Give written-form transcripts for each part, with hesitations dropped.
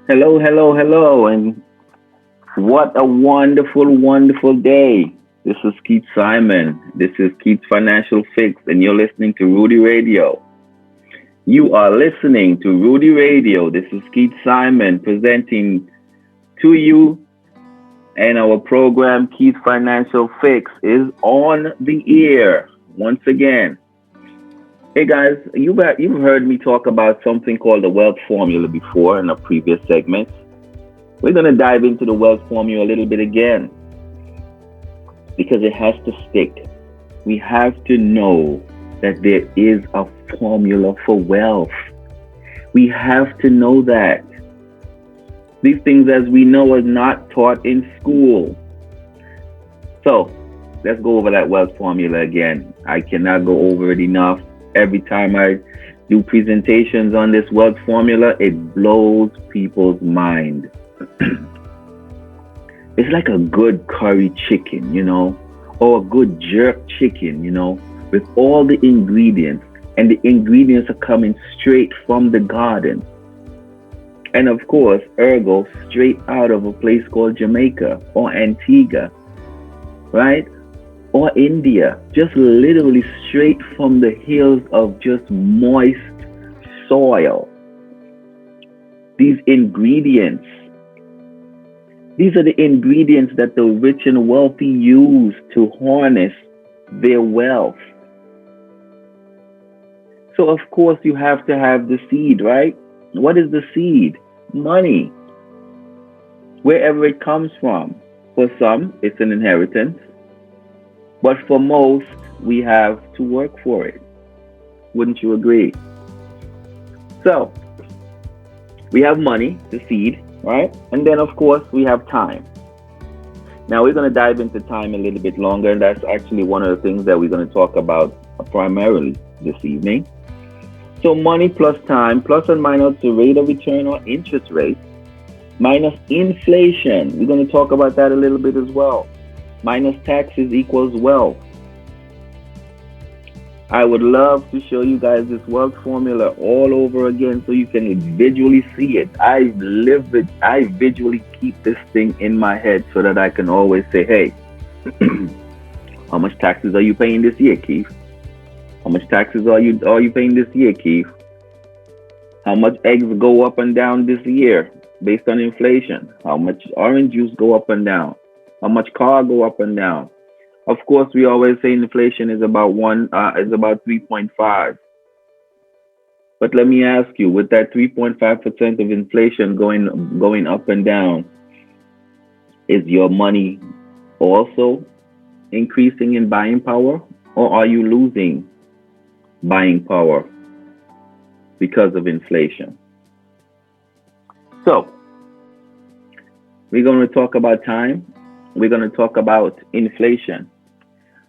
Hello, hello, hello, and what a wonderful, wonderful day. This is Keith Simon. This is Keith's Financial Fix, and you're listening to Rudy Radio. You are listening to Rudy Radio. This is Keith Simon presenting to you, and our program, Keith's Financial Fix, is on the air once again. Hey guys, you've heard me talk about something called the wealth formula before in a previous segment. We're going to dive into the wealth formula a little bit again because it has to stick. We have to know that there is a formula for wealth. We have to know that. These things, as we know, are not taught in school. So let's go over that wealth formula again. I cannot go over it enough. Every time I do presentations on this wealth formula, it blows people's mind. It's like a good curry chicken, or a good jerk chicken, with all the ingredients. And the ingredients are coming straight from the garden. And of course, ergo, straight out of a place called Jamaica or Antigua, right? Or India, just literally straight from the hills of just moist soil. These ingredients, these are the ingredients that the rich and wealthy use to harness their wealth. So of course you have to have the seed, right? What is the seed? Money. Wherever it comes from. For some, it's an inheritance. But for most, we have to work for it. Wouldn't you agree? So, we have money, the seed, right? And then, of course, we have time. Now, we're going to dive into time a little bit longer, and that's actually one of the things that we're going to talk about primarily this evening. So, money plus time, plus and minus the rate of return or interest rate, minus inflation. We're going to talk about that a little bit as well. Minus taxes equals wealth. I would love to show you guys this wealth formula all over again so you can visually see it. I live it. I visually keep this thing in my head so that I can always say, hey, how much taxes are you paying this year, Keith? How much taxes are you paying this year, Keith? How much eggs go up and down this year based on inflation? How much orange juice go up and down? How much car go up and down? Of course, we always say inflation is about 3.5. But let me ask you, with that 3.5% of inflation going up and down, is your money also increasing in buying power, or are you losing buying power because of inflation? So, we're going to talk about time. We're going to talk about inflation.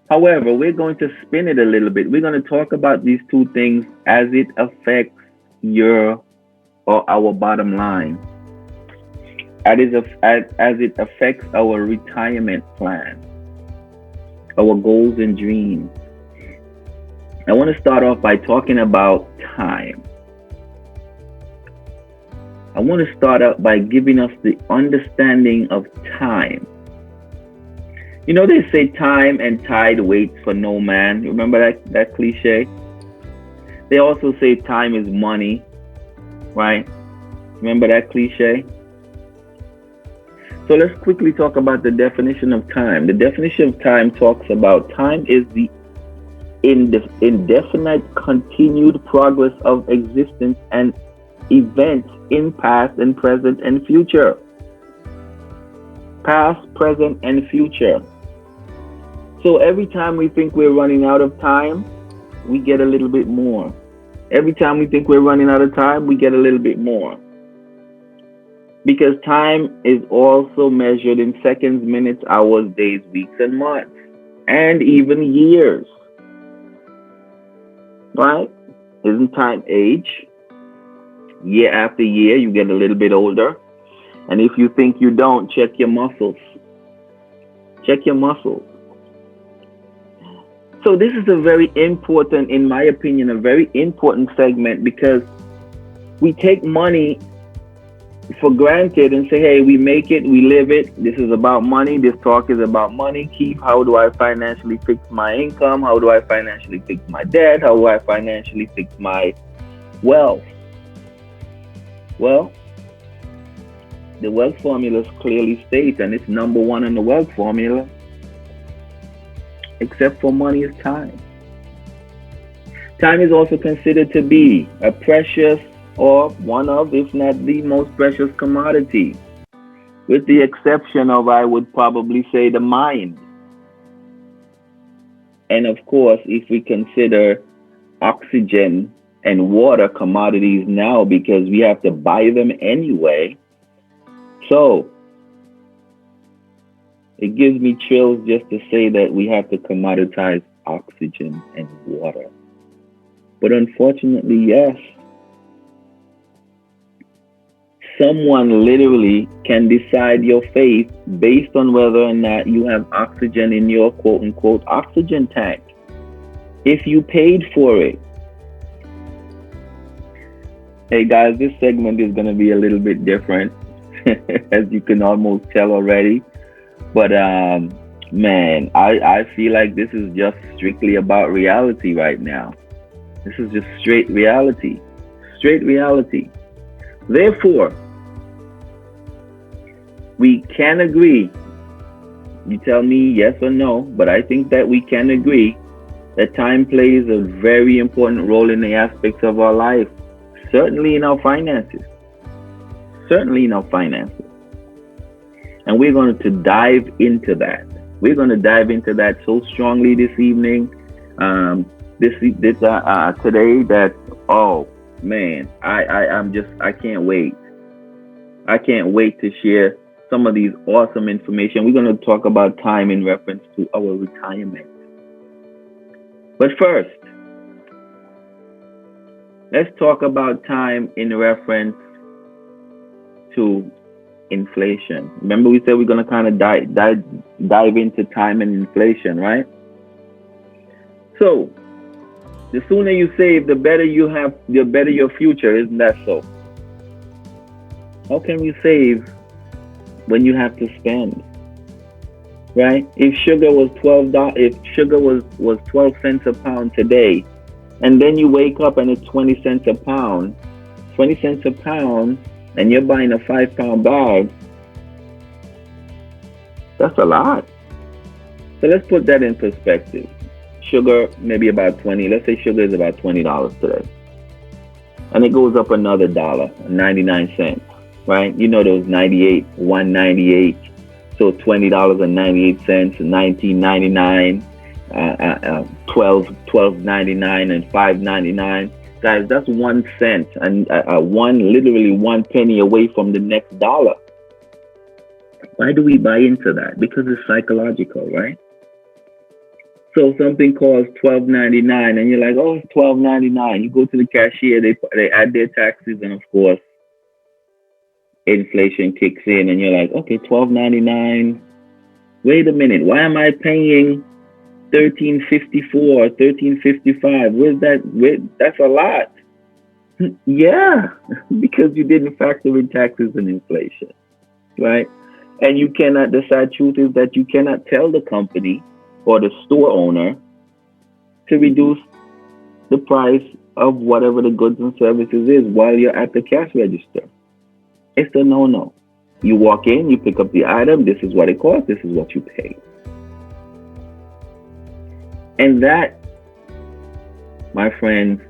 However, we're going to spin it a little bit. We're going to talk about these two things as it affects your or our bottom line, as it affects our retirement plan, our goals and dreams. I want to start off by talking about time. I want to start out by giving us the understanding of time. They say time and tide waits for no man. Remember that cliche? They also say time is money, right? Remember that cliche? So let's quickly talk about the definition of time. The definition of time talks about time is the indefinite continued progress of existence and events in past and present and future. Past, present, and future. So every time we think we're running out of time, we get a little bit more. Every time we think we're running out of time, we get a little bit more. Because time is also measured in seconds, minutes, hours, days, weeks, and months, and even years. Right? Isn't time age? Year after year, you get a little bit older. And if you think you don't, check your muscles. Check your muscles. So this is a very important, in my opinion, a very important segment because we take money for granted and say, hey, we make it, we live it. This is about money. This talk is about money. Keith, how do I financially fix my income? How do I financially fix my debt? How do I financially fix my wealth? Well, the wealth formula clearly states, and it's number one in the wealth formula, except for money, is time. Time is also considered to be a precious, or one of, if not the most precious commodity, with the exception of, I would probably say, the mind. And of course, if we consider oxygen and water commodities now, because we have to buy them anyway. So it gives me chills just to say that we have to commoditize oxygen and water. But unfortunately, yes, someone literally can decide your fate based on whether or not you have oxygen in your quote unquote oxygen tank. If you paid for it. Hey guys, this segment is going to be a little bit different, as you can almost tell already. But man, I feel like this is just strictly about reality right now. This is just straight reality. Straight reality. Therefore, we can agree. You tell me yes or no, but I think that we can agree that time plays a very important role in the aspects of our life. Certainly in our finances. Certainly in our finances. And we're going to dive into that. We're going to dive into that so strongly this evening. Today that, oh man, I can't wait. I can't wait to share some of these awesome information. We're going to talk about time in reference to our retirement. But first, let's talk about time in reference to inflation. Remember we said we're going to kind of dive into time and inflation, right? So, the sooner you save, the better you have, the better your future. Isn't that so? How can you save when you have to spend? Right? If sugar was $12, 12 cents a pound today, and then you wake up and it's 20 cents a pound, and you're buying a 5-pound bag, that's a lot. So let's put that in perspective. Sugar, maybe about 20. Let's say sugar is about $20 today. And it goes up another $1.99, right? You know those 98, 198. So $20.98, $19.99, $12.99, and $5.99. Guys, that's 1 cent, and literally 1 penny away from the next dollar. Why do we buy into that? Because it's psychological, right? So something costs $12.99, and you're like, oh, it's $12.99. You go to the cashier, they add their taxes, and of course, inflation kicks in, and you're like, okay, $12.99. Wait a minute, why am I paying $13.54, $13.55? Where's that? That's a lot. Yeah, because you didn't factor in taxes and inflation, right? And you cannot. The sad truth is that you cannot tell the company or the store owner to reduce the price of whatever the goods and services is while you're at the cash register. It's a no-no. You walk in, you pick up the item, this is what it costs, this is what you pay. And that, my friends,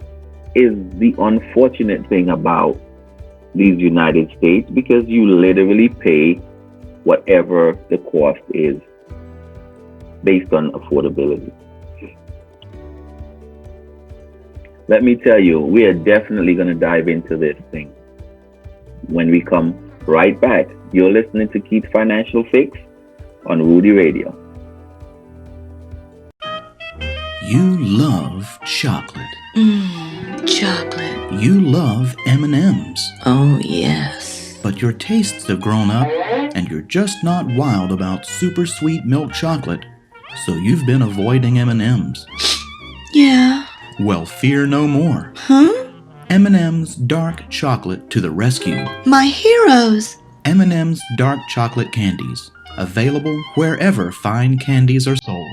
is the unfortunate thing about these United States, because you literally pay whatever the cost is based on affordability. Let me tell you, we are definitely going to dive into this thing when we come right back. You're listening to Keith's Financial Fix on Rudy Radio. You love chocolate. Chocolate. You love M&Ms. Oh, yes. But your tastes have grown up, and you're just not wild about super sweet milk chocolate, so you've been avoiding M&Ms. Yeah. Well, fear no more. Huh? M&M's Dark Chocolate to the rescue. My heroes! M&M's Dark Chocolate Candies, available wherever fine candies are sold.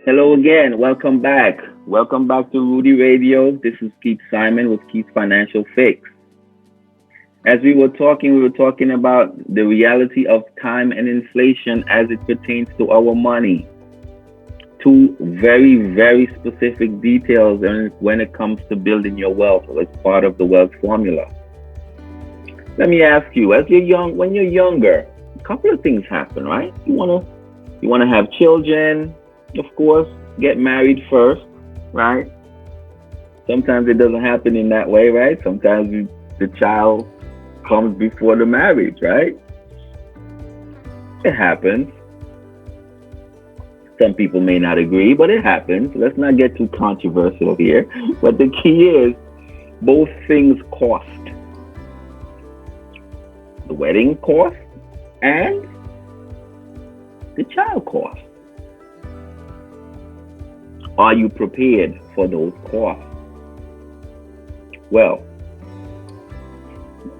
Hello again. Welcome back. Welcome back to Rudy Radio. This is Keith Simon with Keith's Financial Fix. As we were talking about the reality of time and inflation as it pertains to our money. Two very, very specific details when it comes to building your wealth as part of the wealth formula. Let me ask you, when you're younger, a couple of things happen, right? You wanna have children. Of course, get married first, right? Sometimes it doesn't happen in that way, right? Sometimes the child comes before the marriage, right? It happens. Some people may not agree, but it happens. Let's not get too controversial here. But the key is, both things cost. The wedding cost and the child cost. Are you prepared for those costs? Well,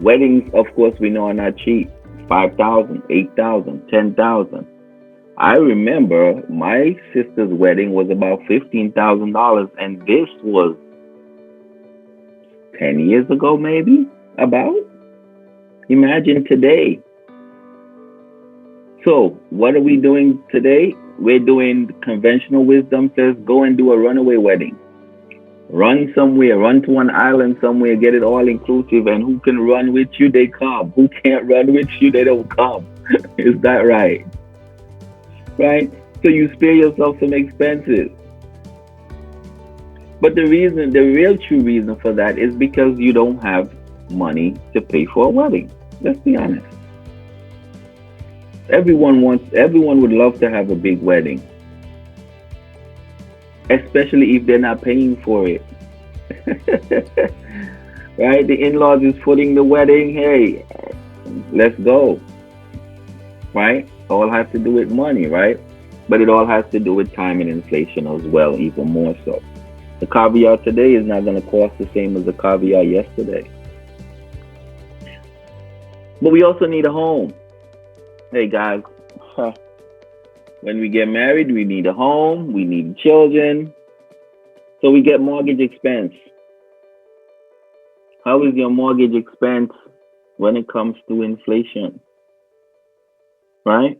weddings, of course, we know are not cheap. $5,000, $8,000, $10,000. I remember my sister's wedding was about $15,000, and this was 10 years ago, maybe, about. Imagine today. So, what are we doing today? We're doing conventional wisdom says, go and do a runaway wedding. Run somewhere, run to an island somewhere, get it all inclusive, and who can run with you, they come. Who can't run with you, they don't come. Is that right? Right? So you spare yourself some expenses. But the real true reason for that is because you don't have money to pay for a wedding. Let's be honest. Everyone would love to have a big wedding, especially if they're not paying for it. Right? The in-laws is footing the wedding. Hey, let's go. Right? All has to do with money, right? But it all has to do with time and inflation as well, even more so. The caviar today is not going to cost the same as the caviar yesterday. But we also need a home. Hey guys, when we get married, we need a home, we need children. So we get mortgage expense. How is your mortgage expense when it comes to inflation? Right?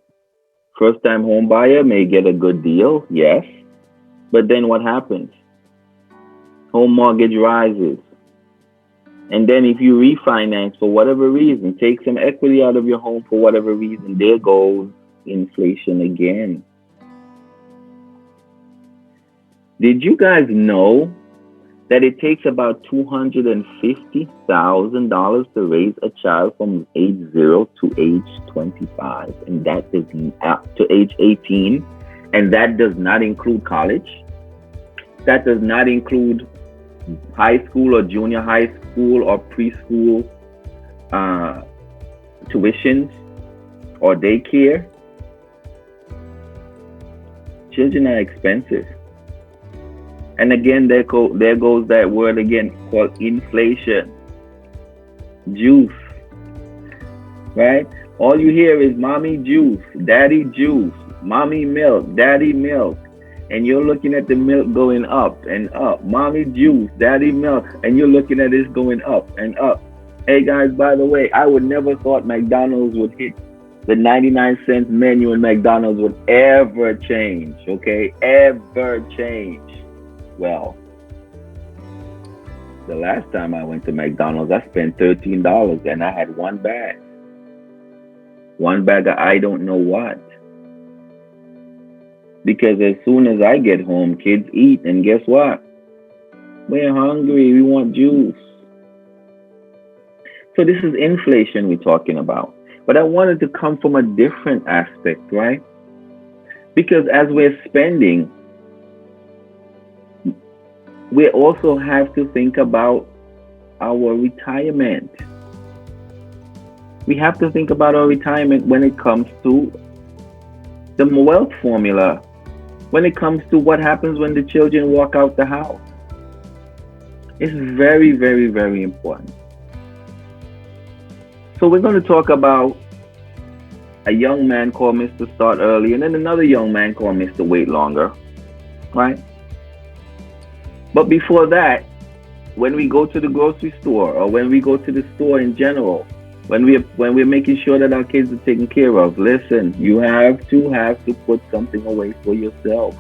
First time home buyer may get a good deal, yes. But then what happens? Home mortgage rises. And then if you refinance for whatever reason, take some equity out of your home for whatever reason, there goes inflation again. Did you guys know that it takes about $250,000 to raise a child from age 0 to age 25, and that is to age 18, and that does not include college? That does not include high school or junior high school or preschool tuitions or daycare. Children are expensive. And again, there goes that word again called inflation. Juice. Right? All you hear is mommy juice, daddy juice, mommy milk, daddy milk. And you're looking at the milk going up and up. Mommy juice, daddy milk, and you're looking at this going up and up. Hey guys, by the way, I would never thought McDonald's would hit the 99-cent menu in McDonald's would ever change, okay? Ever change. Well, the last time I went to McDonald's, I spent $13 and I had one bag. One bag of I don't know what. Because as soon as I get home, kids eat, and guess what? We're hungry, we want juice. So this is inflation we're talking about. But I wanted to come from a different aspect, right? Because as we're spending, we also have to think about our retirement. We have to think about our retirement when it comes to the wealth formula, when it comes to what happens when the children walk out the house. It's very, very, very important. So we're going to talk about a young man called Mr. Start Early, and then another young man called Mr. Wait Longer, right? But before that, when we go to the grocery store or when we go to the store in general, when we're making sure that our kids are taken care of, listen, you have to put something away for yourself.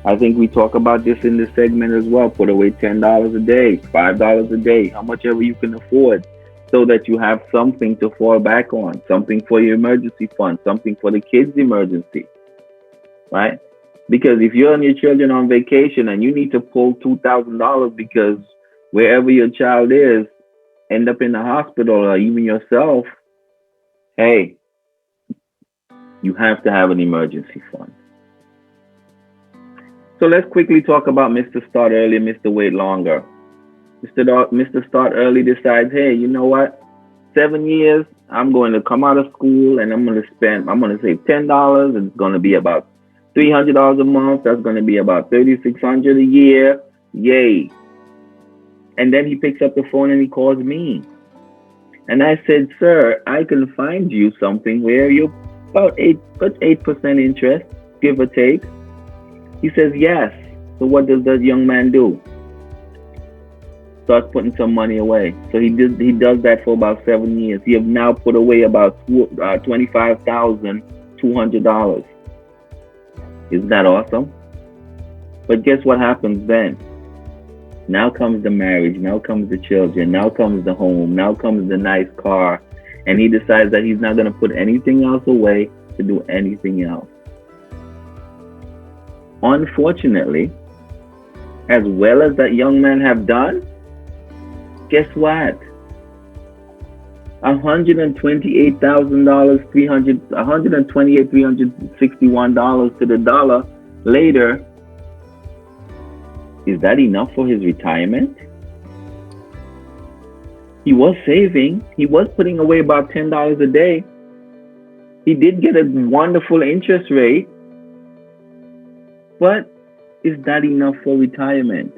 I think we talk about this in this segment as well. Put away $10 a day, $5 a day, how much ever you can afford, so that you have something to fall back on, something for your emergency fund, something for the kids' emergency, right? Because if you're and your children on vacation and you need to pull $2,000 because wherever your child is, end up in the hospital or even yourself, hey, you have to have an emergency fund. So let's quickly talk about Mr. Start Early and Mr. Wait Longer. Mr. Start Early decides, hey, you know what? 7 years, I'm going to come out of school and I'm going to save $10. It's going to be about $300 a month. That's going to be about $3,600 a year. Yay. And then he picks up the phone and he calls me. And I said, sir, I can find you something where you're about 8% interest, give or take. He says, yes. So what does that young man do? Starts putting some money away. So he does that for about 7 years. He has now put away about $25,200. Isn't that awesome? But guess what happens then? Now comes the marriage, now comes the children, now comes the home, now comes the nice car, and he decides that he's not going to put anything else away to do anything else. Unfortunately, as well as that young man have done, guess what? $128,361 to the dollar later. Is that enough for his retirement? He was saving. He was putting away about $10 a day. He did get a wonderful interest rate. But is that enough for retirement?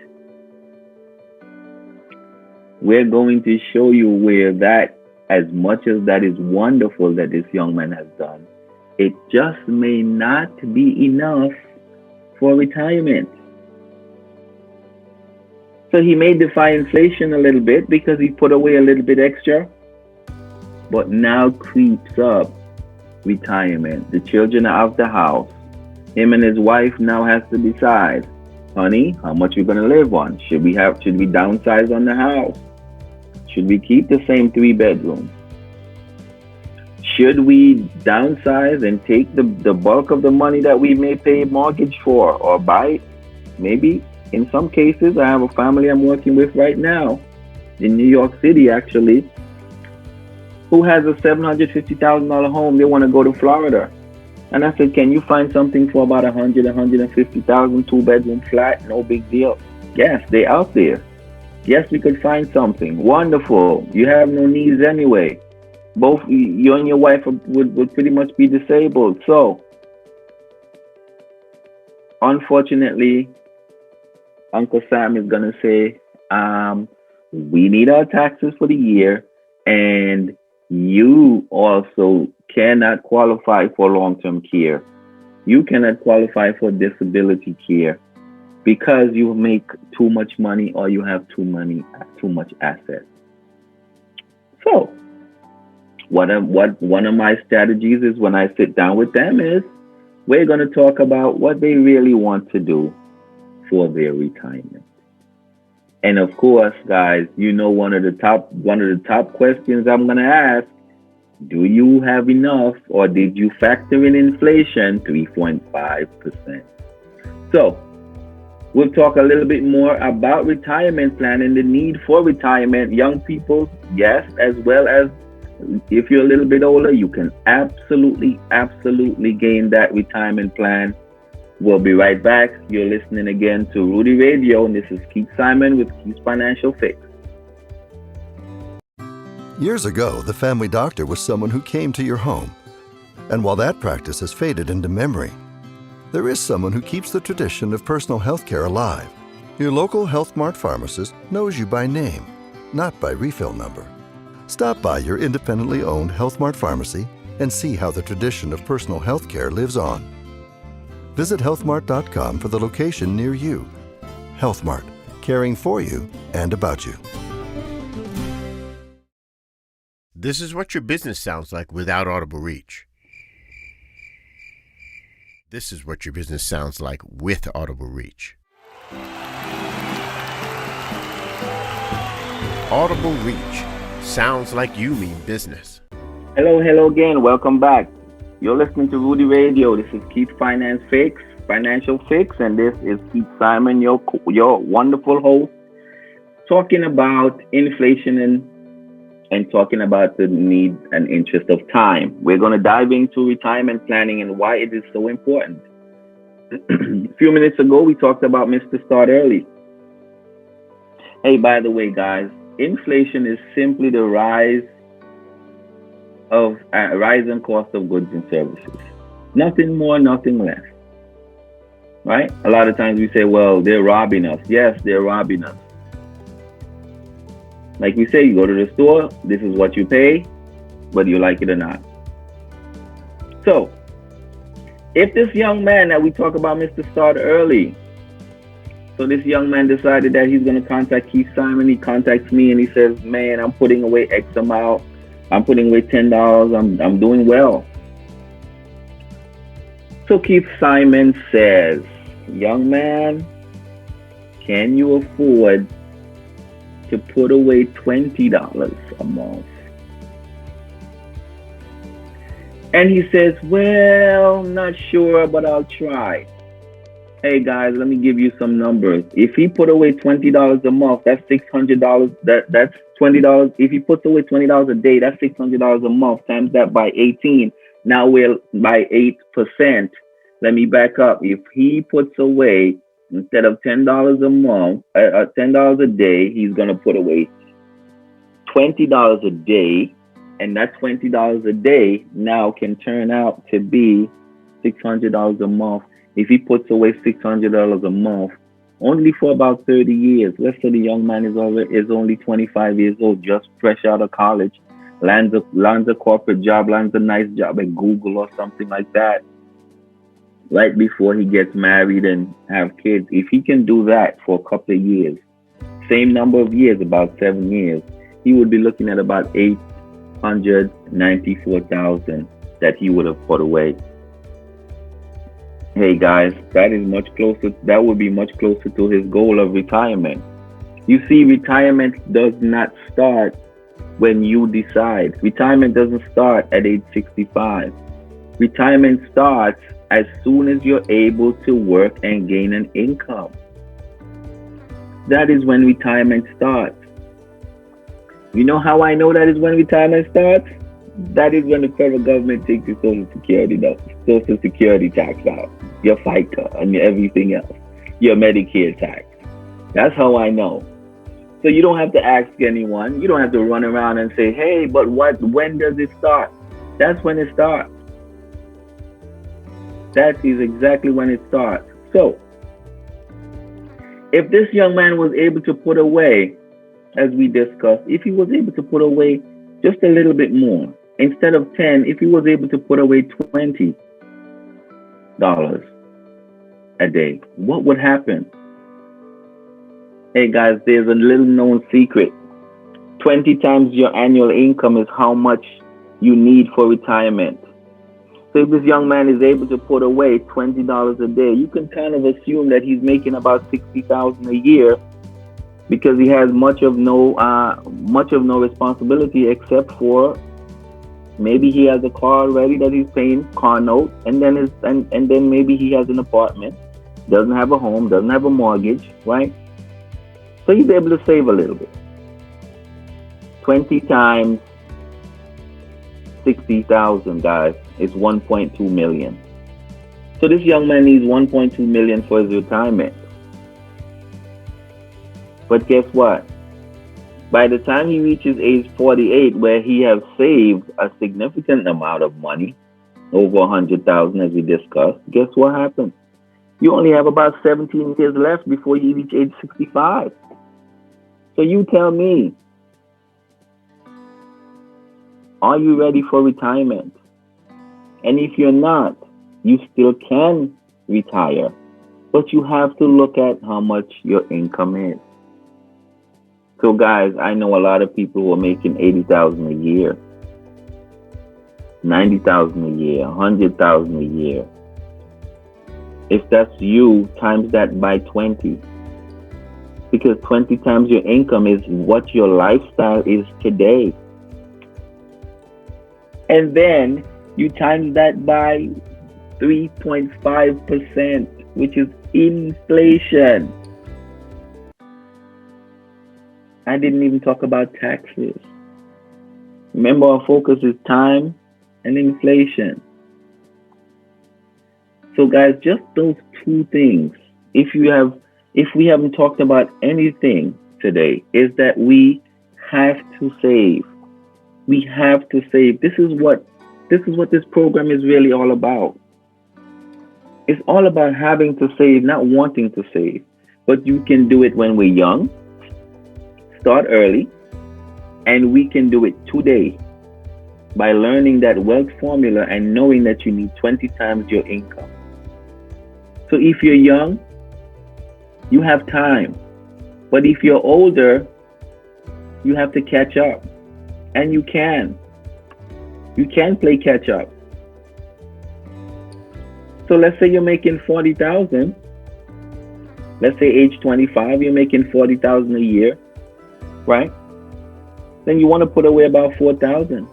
We're going to show you where that, as much as that is wonderful that this young man has done, it just may not be enough for retirement. So he may defy inflation a little bit because he put away a little bit extra, but now creeps up retirement. The children are out the house. Him and his wife now has to decide, honey, how much we're going to live on? Should we downsize on the house? Should we keep the same 3-bedroom? Should we downsize and take the bulk of the money that we may pay mortgage for or buy? Maybe in some cases, I have a family I'm working with right now in New York City, actually, who has a $750,000 home. They want to go to Florida. And I said, can you find something for about $150,000, 2-bedroom flat? No big deal. Yes, they're out there. Yes, we could find something. Wonderful. You have no needs anyway. Both you and your wife would pretty much be disabled. So, unfortunately, Uncle Sam is going to say, we need our taxes for the year, and you also cannot qualify for long-term care. You cannot qualify for disability care because you make too much money or you have too much assets. So, one of my strategies is when I sit down with them is we're going to talk about what they really want to do for their retirement. And of course, guys, you know one of the top questions I'm going to ask, do you have enough or did you factor in inflation 3.5%? So, we'll talk a little bit more about retirement plan and the need for retirement. Young people, yes, as well as if you're a little bit older, you can absolutely gain that retirement plan We'll be right back. You're listening again to Rudy Radio, and this is Keith Simon with Keith's Financial Fix. Years ago, the family doctor was someone who came to your home. And while that practice has faded into memory, there is someone who keeps the tradition of personal health care alive. Your local Health Mart pharmacist knows you by name, not by refill number. Stop by your independently owned Health Mart pharmacy and see how the tradition of personal health care lives on. Visit healthmart.com for the location near you. Health Mart, caring for you and about you. This is what your business sounds like without Audible Reach. This is what your business sounds like with Audible Reach. Audible Reach. Sounds like you mean business. Hello again. Welcome back. You're listening to Rudy Radio. This is Keith Financial Fix, and this is Keith Simon, your wonderful host, talking about inflation and talking about the need and interest of time. We're going to dive into retirement planning and why it is so important. A few minutes ago, we talked about Mr. Start Early. Hey, by the way, guys, inflation is simply the rise and cost of goods and services. Nothing more, nothing less. Right? A lot of times we say, well, they're robbing us. Yes, they're robbing us. Like we say, you go to the store, this is what you pay, whether you like it or not. So, if this young man that we talk about, Mr. Start Early, so this young man decided that he's going to contact Keith Simon. He contacts me and he says, man, I'm putting away X amount. I'm putting away $10. I'm doing well. So Keith Simon says, young man, can you afford to put away $20 a month? And he says, well, not sure, but I'll try. Hey guys, let me give you some numbers. If he put away $20 a month, that's $600. That's $20. If he puts away $20 a day, that's $600 a month. Times that by 18. Now we're by 8%. Let me back up. If he puts away, instead of $10 a month, $10 a day, he's gonna put away $20 a day, and that $20 a day now can turn out to be $600 a month. If he puts away $600 a month, only for about 30 years. Let's say the young man is only 25 years old, just fresh out of college, lands a corporate job, lands a nice job at Google or something like that, right before he gets married and have kids. If he can do that for a couple of years, same number of years, about 7 years, he would be looking at about $894,000 that he would have put away. Hey guys, that would be much closer to his goal of retirement. You see, retirement does not start when you decide. Retirement doesn't start at age 65. Retirement starts as soon as you're able to work and gain an income. That is when retirement starts. You know how I know that is when retirement starts? That is when the federal government takes your Social Security tax out, your FICA, and your everything else, your Medicare tax. That's how I know. So you don't have to ask anyone. You don't have to run around and say, hey, but when does it start? That's when it starts. That is exactly when it starts. So, if this young man was able to put away, as we discussed, if he was able to put away just a little bit more, instead of 10, if he was able to put away $20 a day, what would happen? Hey guys, there's a little known secret. 20 times your annual income is how much you need for retirement. So if this young man is able to put away $20 a day, you can kind of assume that he's making about $60,000 a year, because he has much of no responsibility, except for maybe he has a car already that he's paying car note, and then maybe he has an apartment, doesn't have a home, doesn't have a mortgage, right? So he's able to save a little bit. 20 times 60,000, guys, is 1.2 million. So this young man needs 1.2 million for his retirement. But guess what? By the time he reaches age 48, where he has saved a significant amount of money, over 100,000 as we discussed, guess what happens? You only have about 17 years left before you reach age 65. So you tell me, are you ready for retirement? And if you're not, you still can retire, but you have to look at how much your income is. So guys, I know a lot of people who are making 80,000 a year, 90,000 a year, 100,000 a year. If that's you, times that by 20. Because 20 times your income is what your lifestyle is today. And then you times that by 3.5%, which is inflation. I didn't even talk about taxes. Remember, our focus is time and inflation. So guys, just those two things, if we haven't talked about anything today, is that we have to save. We have to save. This is what this program is really all about. It's all about having to save, not wanting to save. But you can do it when we're young. Start early. And we can do it today by learning that wealth formula and knowing that you need 20 times your income. So if you're young, you have time. But if you're older, you have to catch up. And you can. You can play catch up. So let's say you're making 40,000. Let's say age 25, you're making 40,000 a year, right? Then you want to put away about 4,000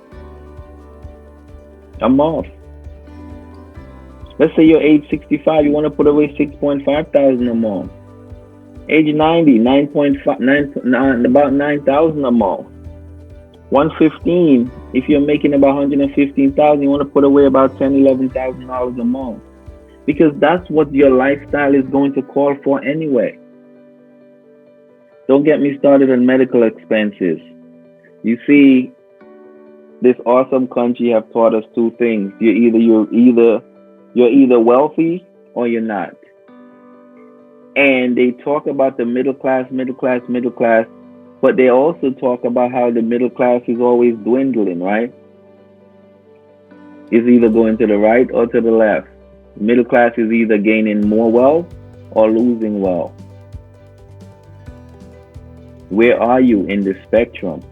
a month. Let's say you're age 65, you want to put away 6.5 thousand a month. Age 90, about 9,000 a month. 115, if you're making about 115,000, you want to put away about $10,000-$11,000 a month. Because that's what your lifestyle is going to call for anyway. Don't get me started on medical expenses. You see, this awesome country have taught us two things. You're either wealthy or you're not. And they talk about the middle class, but they also talk about how the middle class is always dwindling, right? It's either going to the right or to the left. Middle class is either gaining more wealth or losing wealth. Where are you in the spectrum?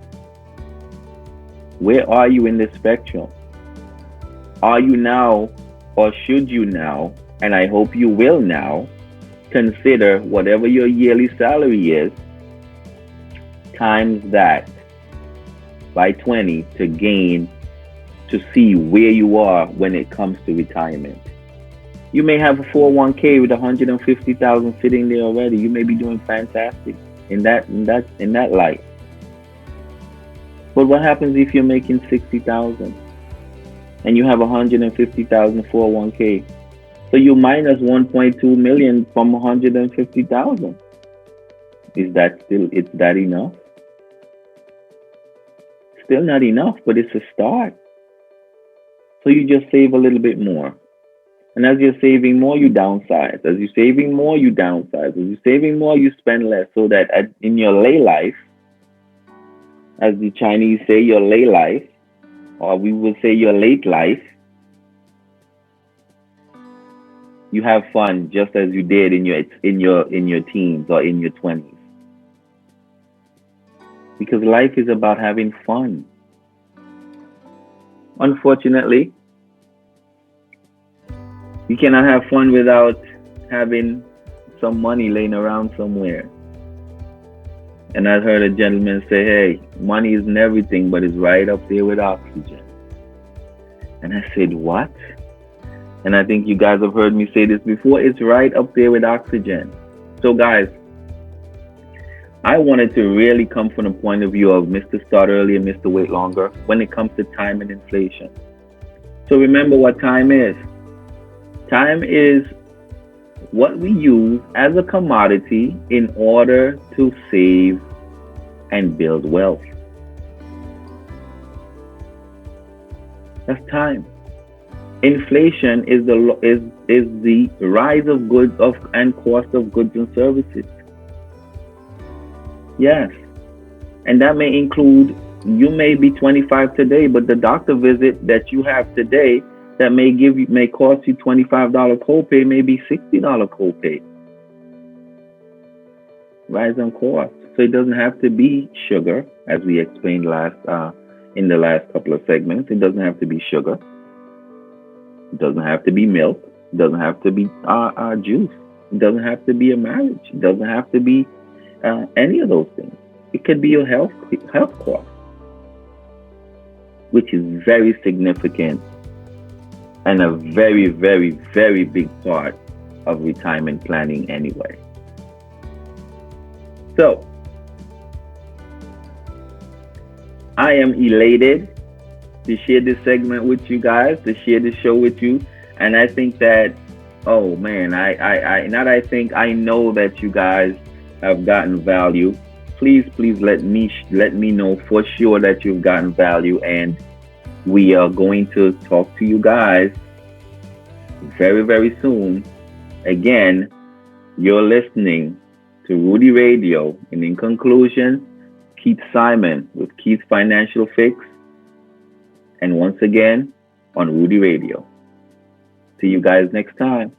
Where are you in the spectrum? Are you now, or should you now, and I hope you will now, consider whatever your yearly salary is, times that by 20 to see where you are when it comes to retirement. You may have a 401k with 150,000 sitting there already. You may be doing fantastic in that light. But what happens if you're making 60,000 and you have 150,000 401k? So you minus 1.2 million from 150,000. Is that enough? Still not enough, but it's a start. So you just save a little bit more. And as you're saving more, you downsize. As you're saving more, you downsize. As you're saving more, you spend less. So that in your lay life, as the Chinese say, your lay life, or we would say your late life, you have fun just as you did in your teens or in your 20s. Because life is about having fun. Unfortunately, you cannot have fun without having some money laying around somewhere. And I heard a gentleman say, hey, money isn't everything, but it's right up there with oxygen. And I said, what? And I think you guys have heard me say this before. It's right up there with oxygen. So guys, I wanted to really come from the point of view of Mr. Start Early and Mr. Wait Longer when it comes to time and inflation. So remember what time is. Time is what we use as a commodity in order to save and build wealth. That's time. Inflation is the rise of goods and cost of goods and services. Yes. And that may include, you may be 25 today, but the doctor visit that you have today that may cost you $25 copay, maybe $60 copay. Rise on cost. So it doesn't have to be sugar, as we explained in the last couple of segments. It doesn't have to be sugar. It doesn't have to be milk. It doesn't have to be juice. It doesn't have to be a marriage. It doesn't have to be any of those things. It could be your health cost, which is very significant and a very, very, very big part of retirement planning anyway. So, I am elated to share this segment with you guys, to share this show with you. And I think that, oh man, I know that you guys have gotten value. Please let me know for sure that you've gotten value, and we are going to talk to you guys very, very soon. Again, you're listening to Rudy Radio, and in conclusion, Keith Simon with Keith's Financial Fix, and once again on Rudy Radio. See you guys next time.